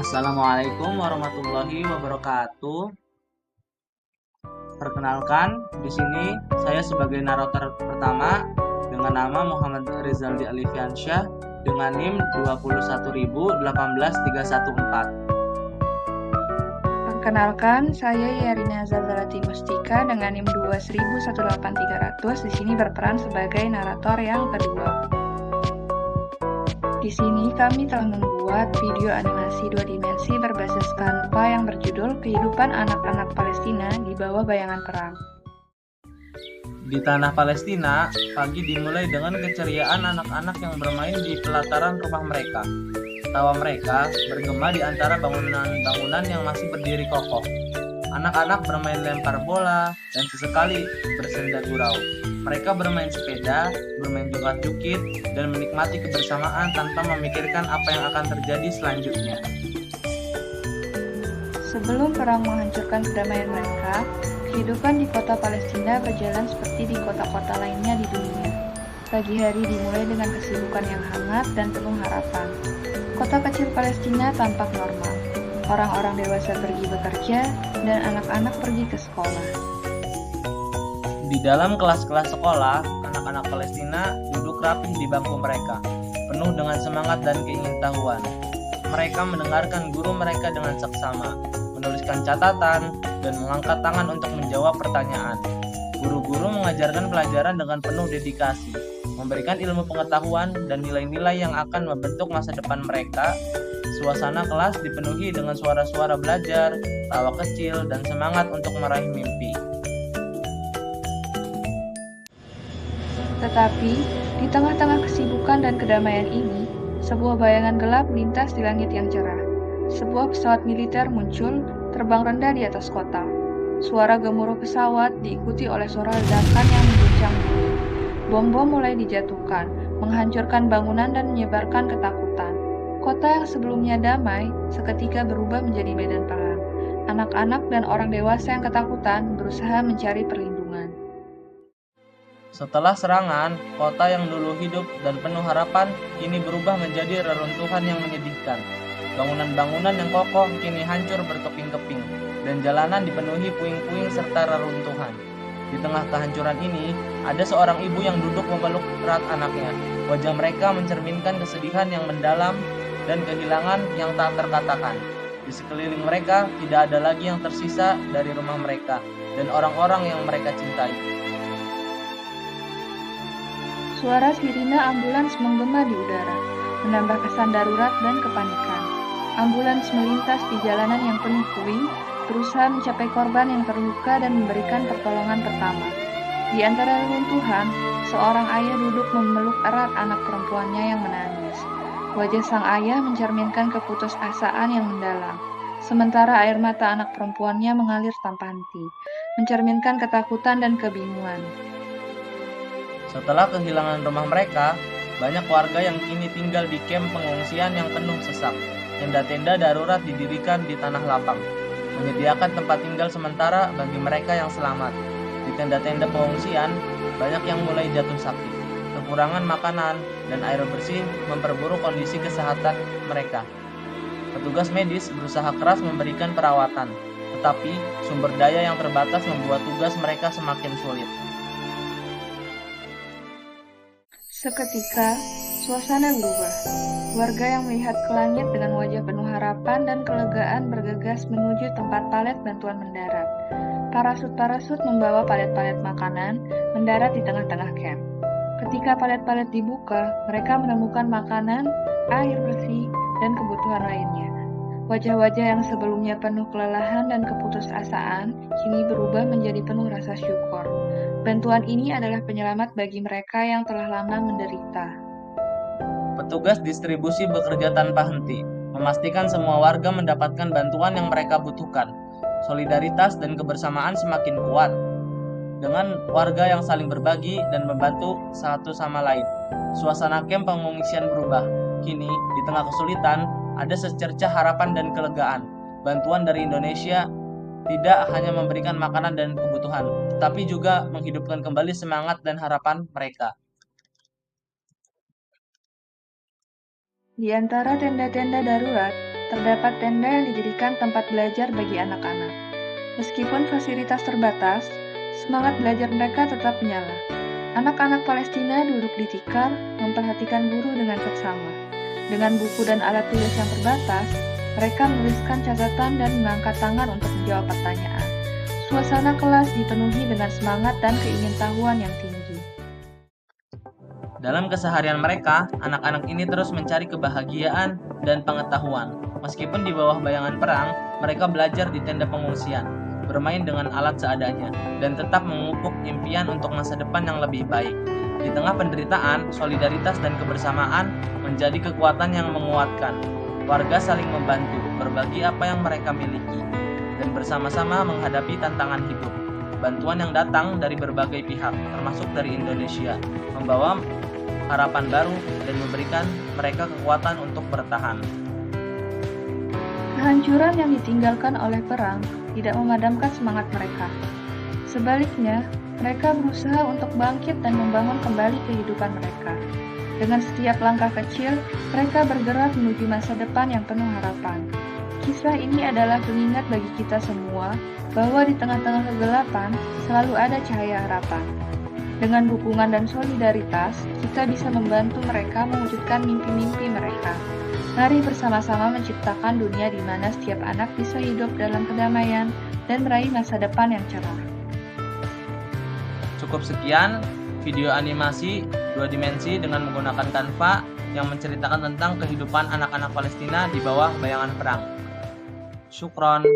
Assalamualaikum warahmatullahi wabarakatuh. Perkenalkan, di sini saya sebagai narator pertama dengan nama Muhammad Rizaldi Alifiansyah dengan NIM 211318314. Perkenalkan, saya Yarina Zazalati Mustika dengan NIM 2118300 di sini berperan sebagai narator yang kedua. Di sini kami telah membuat video animasi 2 dimensi berbasis Canva yang berjudul Kehidupan Anak-anak Palestina di Bawah Bayangan Perang. Di tanah Palestina, pagi dimulai dengan keceriaan anak-anak yang bermain di pelataran rumah mereka. Tawa mereka bergema di antara bangunan-bangunan yang masih berdiri kokoh. Anak-anak bermain lempar bola dan sesekali bersenda gurau. Mereka bermain sepeda, bermain joget-jukit, dan menikmati kebersamaan tanpa memikirkan apa yang akan terjadi selanjutnya. Sebelum perang menghancurkan kedamaian mereka, kehidupan di kota Palestina berjalan seperti di kota-kota lainnya di dunia. Pagi hari dimulai dengan kesibukan yang hangat dan penuh harapan. Kota kecil Palestina tampak normal. Orang-orang dewasa pergi bekerja, dan anak-anak pergi ke sekolah. Di dalam kelas-kelas sekolah, anak-anak Palestina duduk rapih di bangku mereka, penuh dengan semangat dan keingintahuan. Mereka mendengarkan guru mereka dengan seksama, menuliskan catatan, dan mengangkat tangan untuk menjawab pertanyaan. Guru-guru mengajarkan pelajaran dengan penuh dedikasi, memberikan ilmu pengetahuan dan nilai-nilai yang akan membentuk masa depan mereka. Suasana kelas dipenuhi dengan suara-suara belajar, tawa kecil, dan semangat untuk meraih mimpi. Tetapi, di tengah-tengah kesibukan dan kedamaian ini, sebuah bayangan gelap melintas di langit yang cerah. Sebuah pesawat militer muncul, terbang rendah di atas kota. Suara gemuruh pesawat diikuti oleh suara ledakan yang mengguncang bumi. Bom-bom mulai dijatuhkan, menghancurkan bangunan dan menyebarkan ketakutan. Kota yang sebelumnya damai, seketika berubah menjadi medan perang. Anak-anak dan orang dewasa yang ketakutan berusaha mencari perlindungan. Setelah serangan, kota yang dulu hidup dan penuh harapan kini berubah menjadi reruntuhan yang menyedihkan. Bangunan-bangunan yang kokoh kini hancur berkeping-keping, dan jalanan dipenuhi puing-puing serta reruntuhan. Di tengah kehancuran ini, ada seorang ibu yang duduk memeluk erat anaknya. Wajah mereka mencerminkan kesedihan yang mendalam dan kehilangan yang tak terkatakan. Di sekeliling mereka tidak ada lagi yang tersisa dari rumah mereka dan orang-orang yang mereka cintai. Suara sirine ambulans menggema di udara, menambah kesan darurat dan kepanikan. Ambulans melintas di jalanan yang penuh puing, berusaha mencapai korban yang terluka dan memberikan pertolongan pertama. Di antara reruntuhan, seorang ayah duduk memeluk erat anak perempuannya yang menangis. Wajah sang ayah mencerminkan keputusasaan yang mendalam, sementara air mata anak perempuannya mengalir tanpa henti, mencerminkan ketakutan dan kebingungan. Setelah kehilangan rumah mereka, banyak warga yang kini tinggal di kamp pengungsian yang penuh sesak. Tenda-tenda darurat didirikan di tanah lapang, menyediakan tempat tinggal sementara bagi mereka yang selamat. Di tenda-tenda pengungsian, banyak yang mulai jatuh sakit. Kekurangan makanan dan air bersih memperburuk kondisi kesehatan mereka. Petugas medis berusaha keras memberikan perawatan, tetapi sumber daya yang terbatas membuat tugas mereka semakin sulit. Seketika, suasana berubah. Warga yang melihat ke langit dengan wajah penuh harapan dan kelegaan bergegas menuju tempat palet bantuan mendarat. Parasut-parasut membawa palet-palet makanan mendarat di tengah-tengah camp. Ketika palet-palet dibuka, mereka menemukan makanan, air bersih, dan kebutuhan lainnya. Wajah-wajah yang sebelumnya penuh kelelahan dan keputusasaan kini berubah menjadi penuh rasa syukur. Bantuan ini adalah penyelamat bagi mereka yang telah lama menderita. Petugas distribusi bekerja tanpa henti, memastikan semua warga mendapatkan bantuan yang mereka butuhkan. Solidaritas dan kebersamaan semakin kuat, dengan warga yang saling berbagi dan membantu satu sama lain. Suasana kamp pengungsian berubah. Kini, di tengah kesulitan, ada secercah harapan dan kelegaan. Bantuan dari Indonesia tidak hanya memberikan makanan dan kebutuhan, tetapi juga menghidupkan kembali semangat dan harapan mereka. Di antara tenda-tenda darurat, terdapat tenda yang dijadikan tempat belajar bagi anak-anak. Meskipun fasilitas terbatas, semangat belajar mereka tetap menyala. Anak-anak Palestina duduk di tikar, memperhatikan guru dengan seksama. Dengan buku dan alat tulis yang terbatas, mereka menuliskan catatan dan mengangkat tangan untuk menjawab pertanyaan. Suasana kelas dipenuhi dengan semangat dan keingintahuan yang tinggi. Dalam keseharian mereka, anak-anak ini terus mencari kebahagiaan dan pengetahuan. Meskipun di bawah bayangan perang, mereka belajar di tenda pengungsian, bermain dengan alat seadanya, dan tetap memupuk impian untuk masa depan yang lebih baik. Di tengah penderitaan, solidaritas dan kebersamaan menjadi kekuatan yang menguatkan. Warga saling membantu, berbagi apa yang mereka miliki, dan bersama-sama menghadapi tantangan hidup. Bantuan yang datang dari berbagai pihak, termasuk dari Indonesia, membawa harapan baru dan memberikan mereka kekuatan untuk bertahan. Kehancuran yang ditinggalkan oleh perang tidak memadamkan semangat mereka. Sebaliknya, mereka berusaha untuk bangkit dan membangun kembali kehidupan mereka. Dengan setiap langkah kecil, mereka bergerak menuju masa depan yang penuh harapan. Kisah ini adalah pengingat bagi kita semua bahwa di tengah-tengah kegelapan selalu ada cahaya harapan. Dengan dukungan dan solidaritas, kita bisa membantu mereka mewujudkan mimpi-mimpi mereka. Mari bersama-sama menciptakan dunia di mana setiap anak bisa hidup dalam kedamaian dan meraih masa depan yang cerah. Cukup sekian video animasi 2 dimensi dengan menggunakan Canva yang menceritakan tentang kehidupan anak-anak Palestina di bawah bayangan perang. Syukron.